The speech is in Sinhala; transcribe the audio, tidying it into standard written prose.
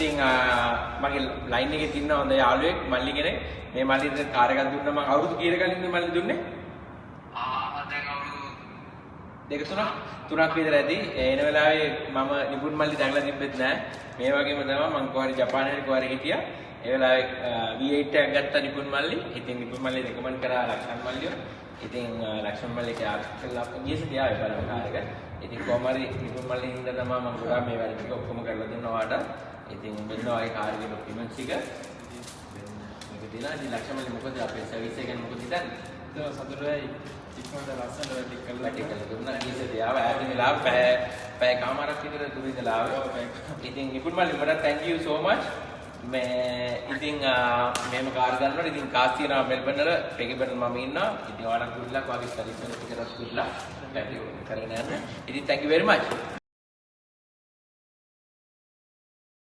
ඉතින් මගේ ලයින් එකේ තියෙන හොඳ යාළුවෙක් මල්ලි කෙනෙක්. මේ මල්ලිට කාර් එකක් දුන්නා මම අවුරුදු කීයකට කලින්ද මල්ලි දුන්නේ? දැන් අවුරුදු දෙක තුනක් විතර ඇති. එන වෙලාවේ මම නිපුන් මල්ලි දැකලා තිබ්බෙත් නෑ. මේ වගේම තමයි මම කොහරි ජපානයේ කොහරි හිටියා. ඒ වෙලාවේ V8 එකක් ගත්තා නිපුන් මල්ලි. ඉතින් නිපුන් මල්ලි රෙකමන්ඩ් කරා ලක්ෂණ මල්ලිව. ඉතින් ලක්ෂණ මල්ලි කියලා ගියසේ තියාවේ බලන කාර් එක. ඉතින් කොහමරි නිපුන් මල්ලි හින්දා තමයි මම ගොඩාක් මේ වැඩ ටික ඔක්කොම කරලා දුන්නා වාට. ඉතින් මෙන්න වගේ කාර් එකේ ඩොකියුමන්ට්ස් ටික මේක දෙනවා. ඉතින් ලක්ෂණ මල්ලි මොකද අපේ සර්විස් එක ගැන මොකද හිතන්නේ? ඒක සතුටුයි. ඉක්මනට ලස්සන වැඩ කළා දුන්නා ගියසේ තියාව. ඈතින් වෙලාව පැය කමාරක් විතර දුර ඉඳලා ආවේ. ඉතින් නිපුන් මල්ලි මට thank you so much. मैं ඉතින් මේම කාර් ගන්නවා. ඉතින් කාස් තියනවා මෙල්බන් වල පෙකිබන් මම ඉන්නවා. ඉතින් ඔයාලා කුඩලා කොහේ සර්විස් එක කරලා කුඩලා වැඩි කරගෙන යන්න. ඉතින් thank you very much.